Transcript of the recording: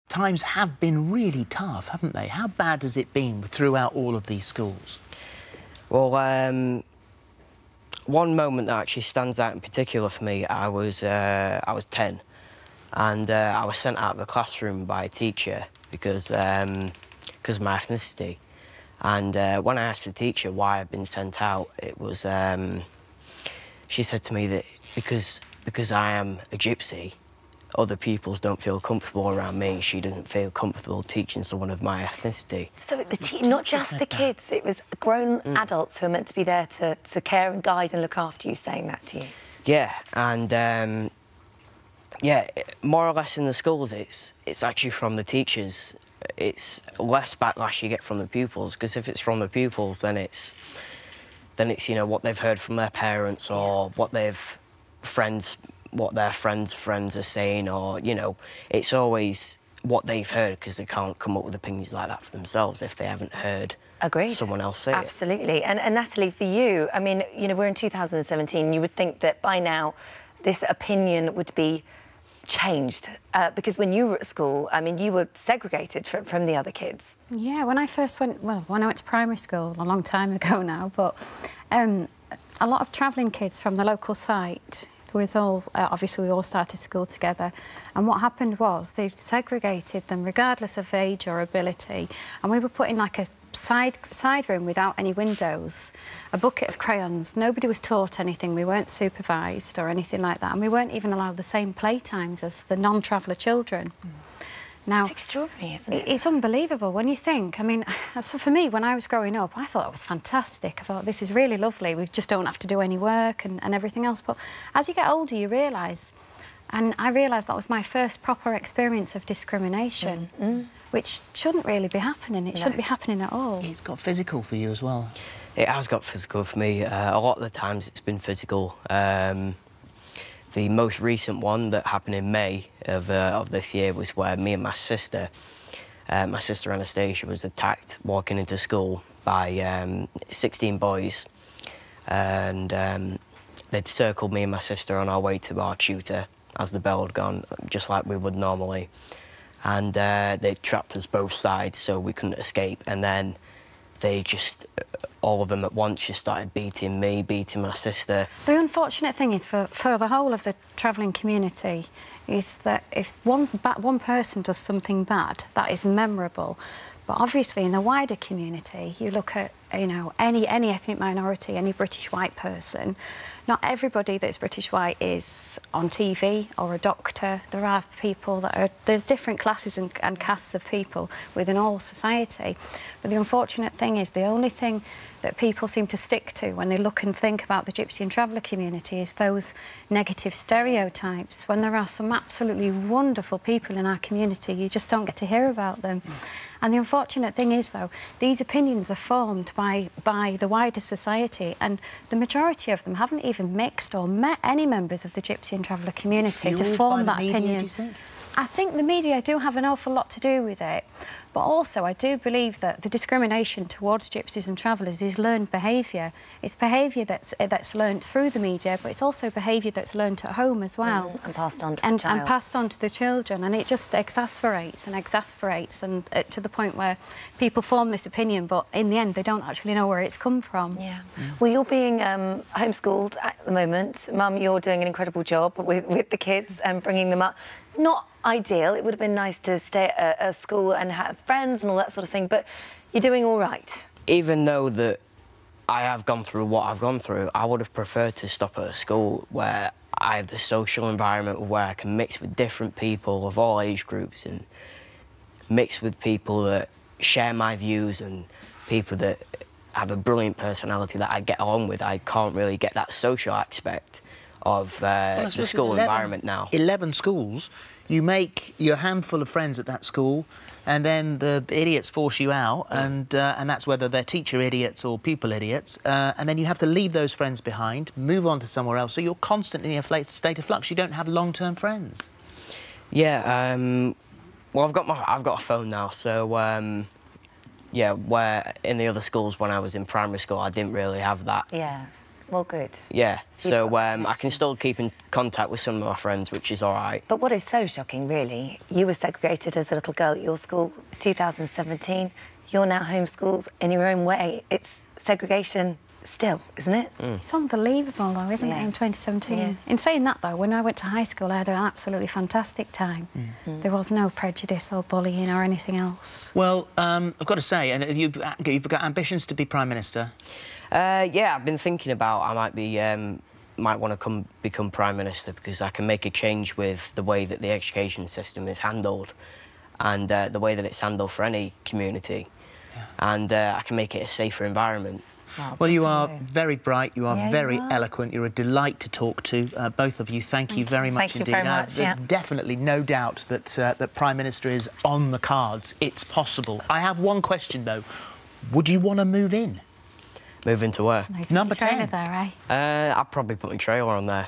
times have been really tough, haven't they? How bad has it been throughout all of these schools? Well, one moment that actually stands out in particular for me, I was 10, and I was sent out of the classroom by a teacher because of my ethnicity. And when I asked the teacher why I'd been sent out, it was she said to me that because I am a gypsy, other pupils don't feel comfortable around me. She doesn't feel comfortable teaching someone of my ethnicity. So not just the kids, it was grown adults who are meant to be there to care and guide and look after you saying that to you? Yeah, and yeah, more or less in the schools, it's actually from the teachers. It's less backlash you get from the pupils, because if it's from the pupils, then it's you know, what they've heard from their parents or what their friends are saying, or, you know, it's always what they've heard, because they can't come up with opinions like that for themselves if they haven't heard someone else say it. Absolutely. And Natalie, for you, I mean, you know, we're in 2017, you would think that by now this opinion would be changed, because when you were at school, I mean, you were segregated from the other kids. Yeah, when I first went, well, when I went to primary school, a long time ago now, but a lot of travelling kids from the local site, there was all, obviously we all started school together, and what happened was they segregated them regardless of age or ability, and we were put in like a side room without any windows, a bucket of crayons. Nobody was taught anything. We weren't supervised or anything like that, and we weren't even allowed the same playtimes as the non-traveller children. Now, it's extraordinary, isn't it? It's unbelievable when you think. I mean, so for me, when I was growing up, I thought it was fantastic. I thought, this is really lovely. We just don't have to do any work and everything else. But as you get older, you realise, and I realised that was my first proper experience of discrimination, which shouldn't really be happening. It shouldn't be happening at all. It's got physical for you as well. It has got physical for me. A lot of the times it's been physical. The most recent one that happened in May of this year was where me and my sister Anastasia, was attacked walking into school by 16 boys, and they'd circled me and my sister on our way to our tutor as the bell had gone, just like we would normally, and they trapped us both sides so we couldn't escape, and then they just, all of them at once, just started beating me, beating my sister. The unfortunate thing is, for the whole of the travelling community, is that if one person does something bad, that is memorable. But obviously, in the wider community, you look at, you know, any ethnic minority, any British white person, not everybody that's British white is on TV or a doctor. There are people that are... There's different classes and castes of people within all society. But the unfortunate thing is, the only thing that people seem to stick to when they look and think about the Gypsy and traveller community is those negative stereotypes, when there are some absolutely wonderful people in our community. You just don't get to hear about them. And the unfortunate thing is, though, these opinions are formed by the wider society, and the majority of them haven't even mixed or met any members of the Gypsy and traveller community to form that opinion. Do you think? I think the media do have an awful lot to do with it, but also I do believe that the discrimination towards gypsies and travellers is learned behaviour. It's behaviour that's learned through the media, but it's also behaviour that's learned at home as well. And passed on to the child. And passed on to the children, and it just exasperates, and to the point where people form this opinion, but in the end they don't actually know where it's come from. Yeah. Well, you're being homeschooled at the moment. Mum, you're doing an incredible job with the kids and bringing them up. Not ideal. It would have been nice to stay at a school and have friends and all that sort of thing, but you're doing all right. Even though that I have gone through what I've gone through, I would have preferred to stop at a school where I have the social environment where I can mix with different people of all age groups and mix with people that share my views and people that have a brilliant personality that I get along with. I can't really get that social aspect of the school environment now. 11 schools, you make your handful of friends at that school, and then the idiots force you out, and that's whether they're teacher idiots or pupil idiots, and then you have to leave those friends behind, move on to somewhere else, so you're constantly in a state of flux. You don't have long-term friends. Yeah, well, I've got a phone now, so yeah, where in the other schools when I was in primary school, I didn't really have that. Yeah. Well, good. Yeah, So so I can still keep in contact with some of my friends, which is all right. But what is so shocking, really, you were segregated as a little girl at your school, 2017. You're now homeschooled in your own way. It's segregation still, isn't it? It's unbelievable, though, isn't it, in 2017? Yeah. In saying that, though, when I went to high school, I had an absolutely fantastic time. There was no prejudice or bullying or anything else. Well, I've got to say, and you've got ambitions to be Prime Minister. Yeah, I've been thinking about I might want to become Prime Minister because I can make a change with the way that the education system is handled and the way that it's handled for any community. Yeah. And I can make it a safer environment. Well, you are very bright, you are very you are. eloquent, you're a delight to talk to, both of you. Thank you very much indeed. Thank you very much, There's definitely no doubt that, that Prime Minister is on the cards. It's possible. I have one question, though. Would you want to move in? Move into where? Number 10. Trainer there, eh? I'd probably put my trailer on there.